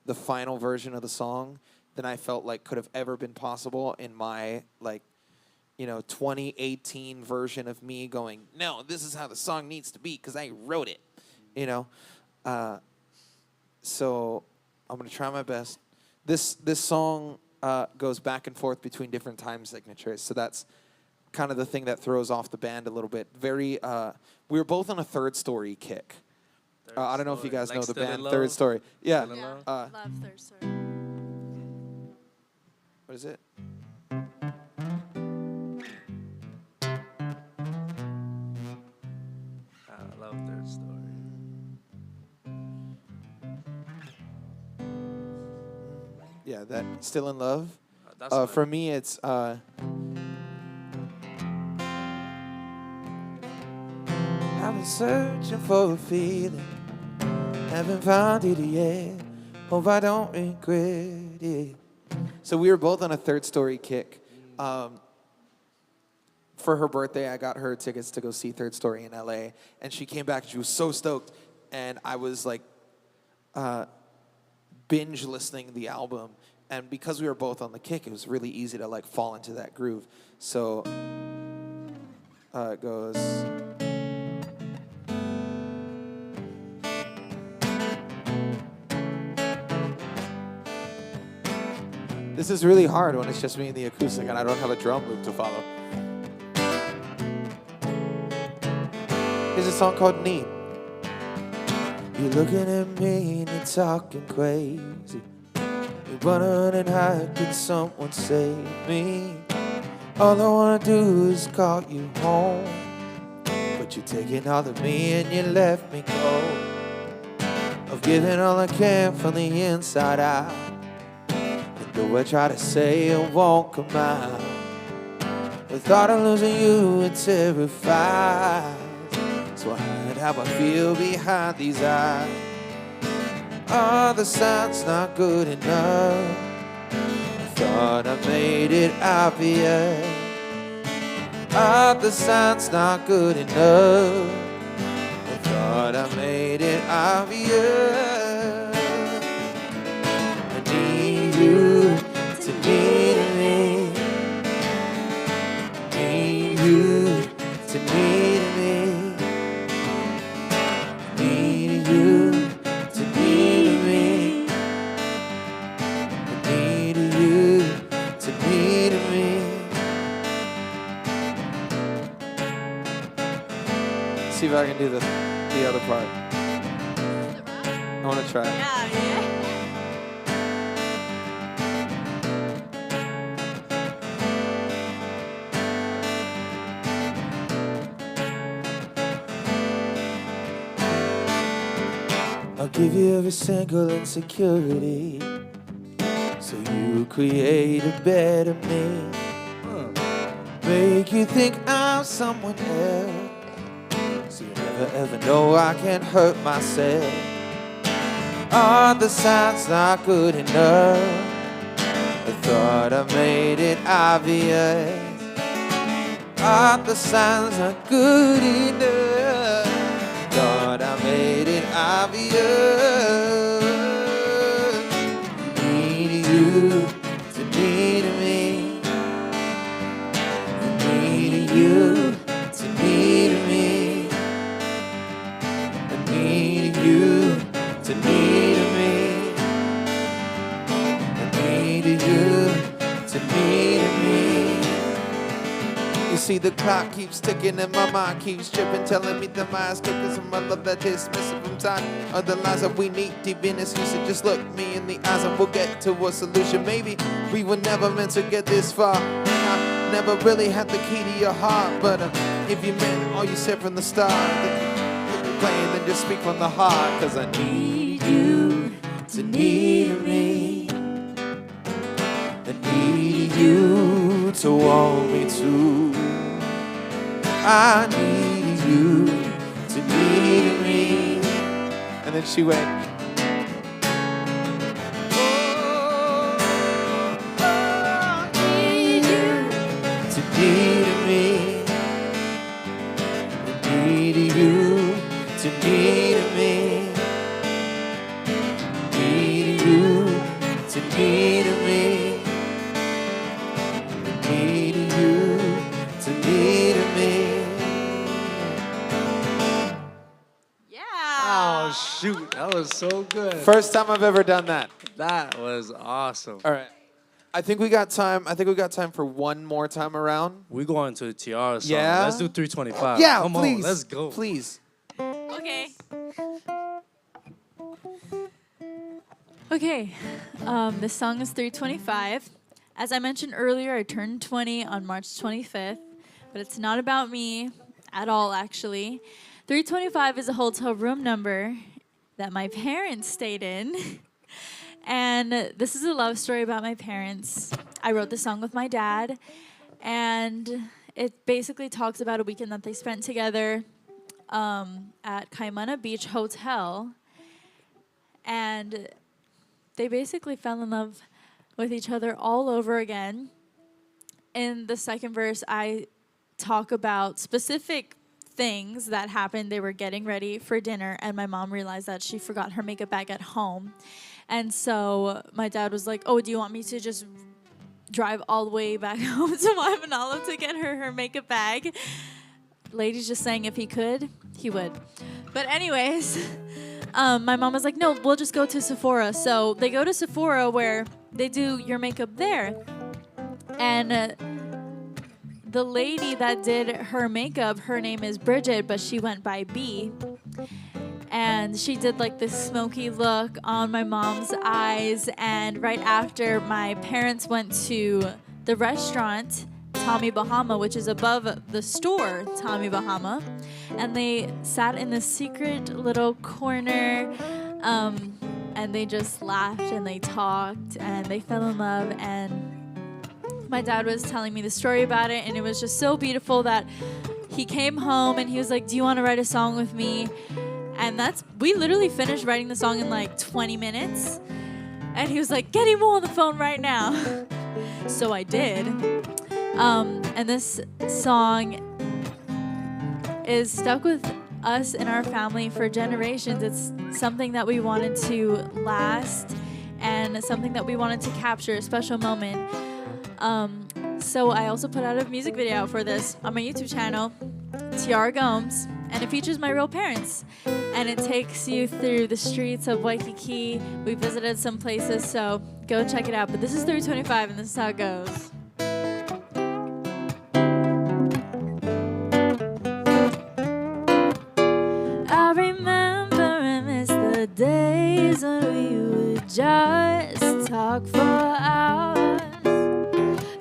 A: the final version of the song than I felt like could have ever been possible in my, 2018 version of me going, no, this is how the song needs to be because I wrote it, So I'm going to try my best. This song goes back and forth between different time signatures, so that's kind of the thing that throws off the band a little bit. We were both on a Third Story kick. I don't know if you guys know the band Third Story. Yeah.
C: Love Third Story.
A: What is it?
B: I love Third Story.
A: Yeah, that Still in Love.
B: That's fine.
A: For me, it's I've been searching for a feeling, haven't found it yet. Hope I don't regret it. So we were both on a Third Story kick. For her birthday, I got her tickets to go see Third Story in LA, and she came back and she was so stoked, and I was like binge listening the album, and because we were both on the kick, it was really easy to like fall into that groove. So it goes. This is really hard when it's just me and the acoustic and I don't have a drum loop to follow. Here's a song called Need. You're looking at me and you're talking crazy. You're Run and hide, can someone save me? All I wanna do is call you home, but you're taking all of me and you left me cold. I've given all I can from the inside out, and though I try to say it won't come out, the thought of losing you, it terrifies. So I hide how I feel behind these eyes. Oh, the signs not good enough. I thought I made it obvious. Oh, the signs not good enough. I thought I made it obvious. I need you to need me. Need you to need me. Need you to need me. I need you to need me. See if I can do the other part. I want to try.
C: Yeah, yeah.
A: I'll give you every single insecurity, so you create a better me. Make you think I'm someone else, so you never ever know I can't hurt myself. Are the signs not good enough? I thought I made it obvious. Are the signs not good enough? Thought I made it obvious. Need you to need me. Need you to need me. I need you to need me. I need you to need me. You see the clock keeps ticking and my mind keeps tripping, telling me that my escape some other that dismissive from time. Other lines that we need deep in this usage. Just look me in the eyes and we'll get to a solution. Maybe we were never meant to get this far. I never really had the key to your heart, but if you meant all you said from the start, then playing, then just speak from the heart. Cause I need you to need me. I need you to want me to. I need you to need me. And then she went, oh, I need you to need me. I need you to need me. Need you to need me. Need you to need me.
C: Yeah.
B: Oh, shoot. That was so good.
A: First time I've ever done that.
B: That was awesome.
A: All right. I think we got time. I think we got time for one more time around.
B: We going to the Tiara song.
A: Yeah?
B: Let's do 325.
A: Yeah,
B: Come
A: please.
B: on, let's go.
A: Please.
C: Okay. Okay. This song is 325. As I mentioned earlier, I turned 20 on March 25th, but it's not about me at all, actually. 325 is a hotel room number that my parents stayed in. And this is a love story about my parents. I wrote the song with my dad, and it basically talks about a weekend that they spent together at Kaimana Beach Hotel. And they basically fell in love with each other all over again. In the second verse, I talk about specific things that happened. They were getting ready for dinner, and my mom realized that she forgot her makeup bag at home. And so my dad was like, oh, do you want me to just drive all the way back home to Waimanalo to get her makeup bag? Lady's just saying if he could, he would. But anyways, my mom was like, no, we'll just go to Sephora. So they go to Sephora where they do your makeup there. And the lady that did her makeup, her name is Bridget, but she went by B. and she did like this smoky look on my mom's eyes. And right after, my parents went to the restaurant Tommy Bahama, which is above the store Tommy Bahama, and they sat in the secret little corner, and they just laughed and they talked and they fell in love. And my dad was telling me the story about it, and it was just so beautiful that he came home and he was like, "Do you want to write a song with me?" And we literally finished writing the song in like 20 minutes. And he was like, "Get him on the phone right now." So I did. And this song is stuck with us in our family for generations. It's something that we wanted to last and something that we wanted to capture, a special moment. So I also put out a music video for this on my YouTube channel, Tiara Gomes, and it features my real parents. And it takes you through the streets of Waikiki. We visited some places, so go check it out. But this is 325, and this is how it goes. I remember and miss the days when we would just talk for hours.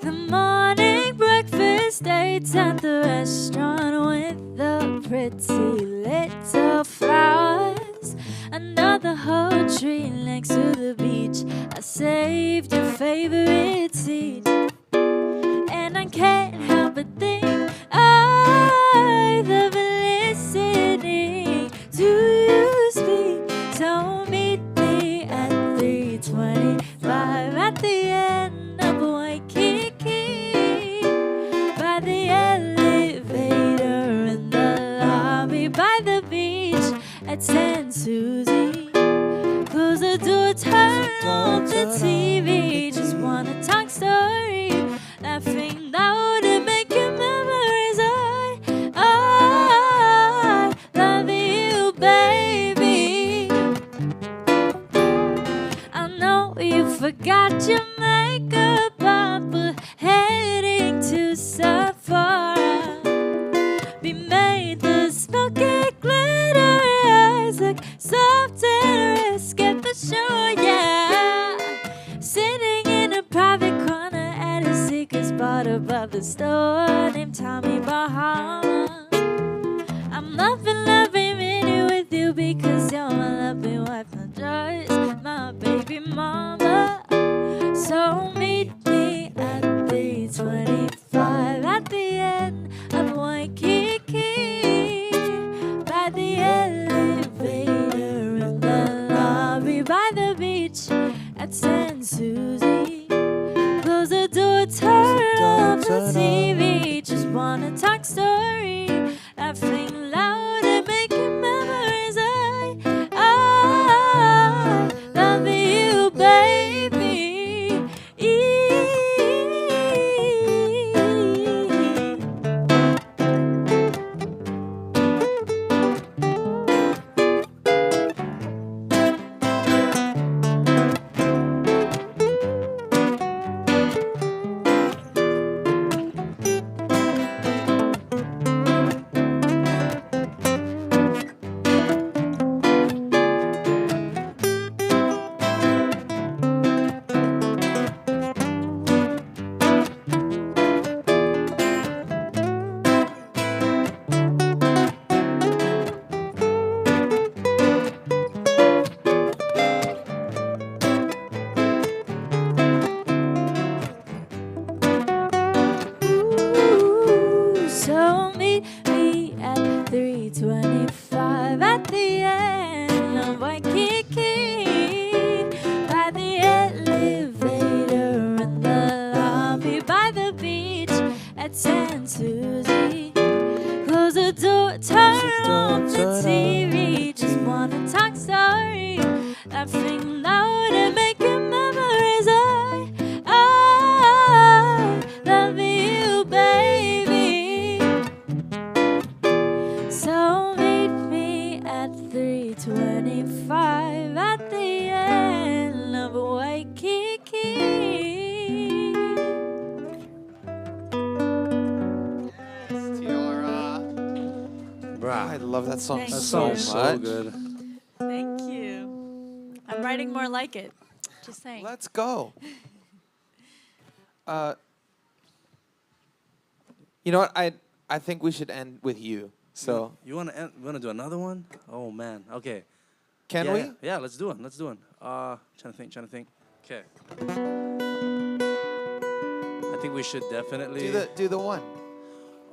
C: The morning breakfast dates at the restaurant with the pretty little flowers. Another whole tree next to the beach. I saved your favorite seat, and I can't help but think I love listening to you speak. So meet me at 325 at the end of Waikiki, by the elevator in the lobby, by the beach at San Susie. Close the door, turn off the TV. Just wanna talk story, laughing loud and making memories. I love you, baby. I know you forgot your makeup, but we're heading to Sephora. We made the smoky glittery eyes look soft and risk at the shore, yeah. Sitting in a private corner at a secret spot above the store named Tommy Bahama. I'm loving meeting with you because you're my lovely wife, not just my baby mama. So meet me at 325 at the end of Waikiki, by the elevator in the lobby, by the beach at San Susie. Close the door, turn off the TV. Just wanna talk story, laughing loud and making memories. I love you, baby. So meet me at 325 at the end of Waikiki, by the elevator in the lobby, by the beach at San Susie. Close the door, turn off the TV. Just wanna talk story, laughing loud and making memories. I love you, baby. So meet me at 325 at the end of Waikiki.
A: Tiara.
B: Bruh,
A: I love that song
C: Thank
B: that
C: you.
A: so
B: song
A: much.
B: is so good.
C: writing more like it. Just saying.
A: Let's go. You know what? I think we should end with you. So
B: You wanna do another one? Oh man. Okay.
A: can
B: yeah,
A: we?
B: Yeah, let's do it. Let's do it. Trying to think. Okay. I think we should definitely
A: Do the one.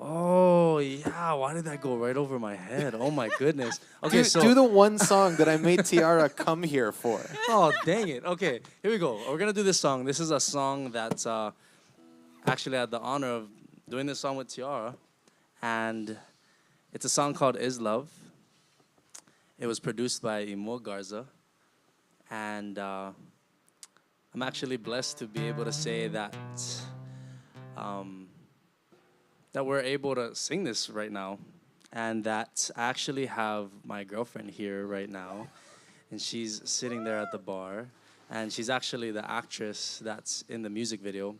B: Oh yeah, why did that go right over my head? Oh my goodness. Okay,
A: Do the one song that I made Tiara come here for.
B: Oh dang it. Okay, here we go. We're gonna do this song. This is a song that actually I had the honor of doing this song with Tiara, and it's a song called "Is Love." It was produced by Imo Garza, and I'm actually blessed to be able to say that that we're able to sing this right now, and that I actually have my girlfriend here right now, and she's sitting there at the bar, and she's actually the actress that's in the music video.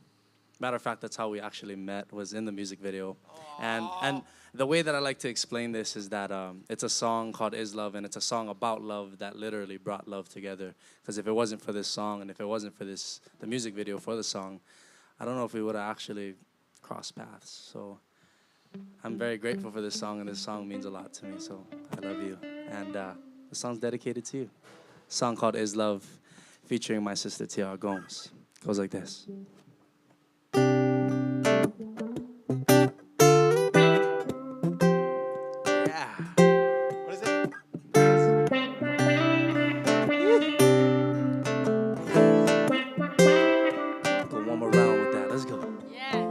B: Matter of fact, that's how we actually met, was in the music video. And the way that I like to explain this is that it's a song called Is Love, and it's a song about love that literally brought love together. Because if it wasn't for this song, and if it wasn't for the music video for the song, I don't know if we would have actually crossed paths. So I'm very grateful for this song, and this song means a lot to me. So I love you. And the song's dedicated to you. A song called Is Love, featuring my sister Tiara Gomes. Goes like this.
A: What is it?
B: Go one more round with that. Let's go.
C: Yeah.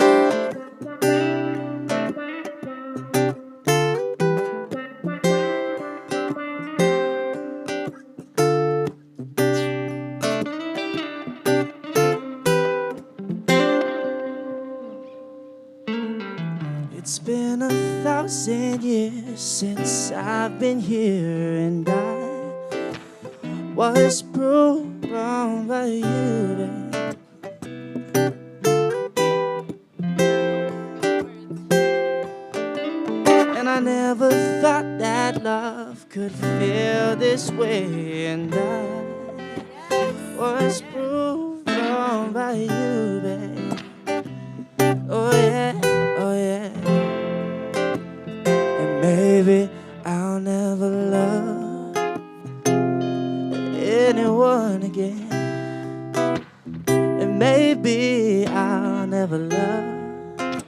D: It's been 1,000 years since I've been here, and I was proved wrong by you, babe. And I never thought that love could feel this way, and I was proved wrong by you, babe. Oh yeah, oh yeah. And maybe I'll never love anyone again. And maybe I'll never love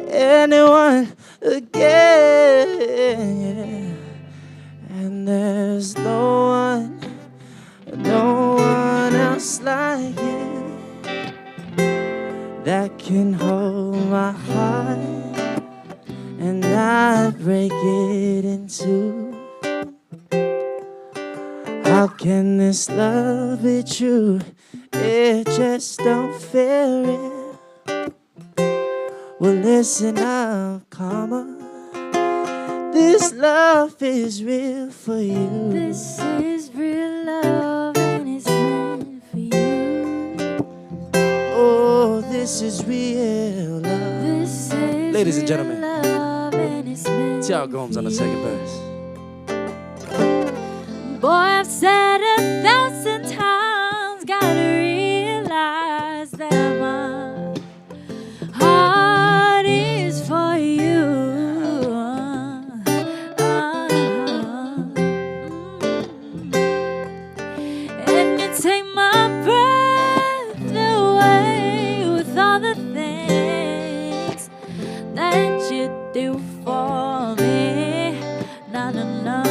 D: anyone again. Yeah. And there's no one else like you that can hold my heart and not break it in two. How can this love be true? It just don't feel real. Well, listen up, karma. This love is real for you.
C: This is real love and it's meant for you.
D: Oh, this is real love.
C: This is
B: Ladies and
C: real
B: gentlemen,
C: love and it's meant
B: Tiara Gomes on the
C: for
B: second
C: you.
B: verse.
C: Boy, I've said 1,000 times, gotta realize that my heart is for you. And you take my breath away with all the things that you do for me. No, no, no.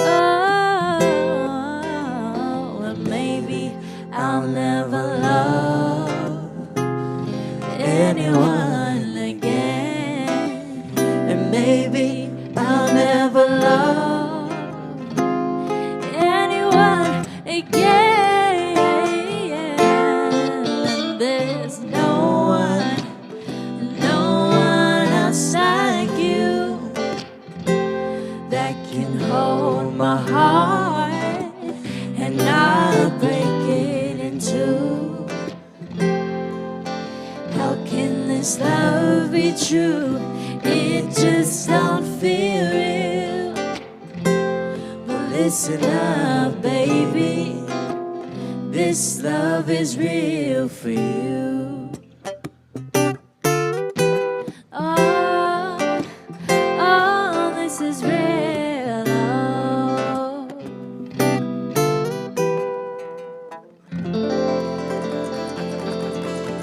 C: Oh, and maybe I'll never love anyone again.
D: And maybe I'll never love
C: Anyone again. And there's no one else like you that can hold my heart and not break it in two. How can this love be true? It just don't feel real. But
D: Listen up, baby. This love is real for you. Oh, oh, this is real. Oh.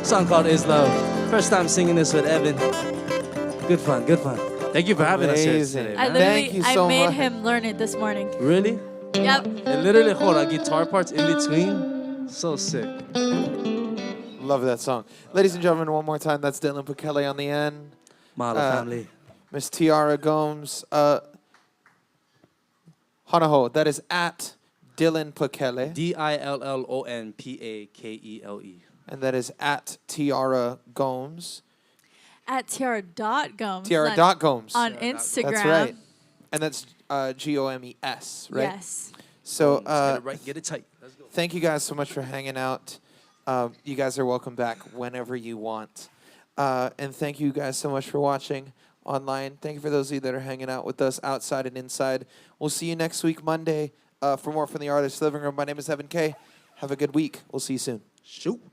B: Song called Is Love. First time singing this with Evan. Good fun, good fun. Thank you for having us here
A: Amazing.
B: today,
C: I
B: man.
A: Thank you so
C: I made
A: much.
C: him learn it this morning.
B: Really?
C: Yep.
B: And literally, hold on, guitar parts in between. So sick.
A: Love that song. Ladies and gentlemen, one more time, that's Dillon Pakele on the end.
B: Mahalo family.
A: Miss Tiara Gomes. Hanaho, that is at Dillon Pakele.
B: Dillonpakele.
A: And that is at Tiara Gomes.
C: At Tiara.Gomes.
A: Tiara.Gomes.
C: On Instagram.
A: That's right. And that's Gomes, right?
C: Yes.
A: So
B: Get it right, get it tight. Let's go.
A: thank you guys so much for hanging out. You guys are welcome back whenever you want. And thank you guys so much for watching online. Thank you for those of you that are hanging out with us outside and inside. We'll see you next week, Monday, for more from the Artist's Living Room. My name is Evan K. Have a good week. We'll see you soon.
B: Shoot.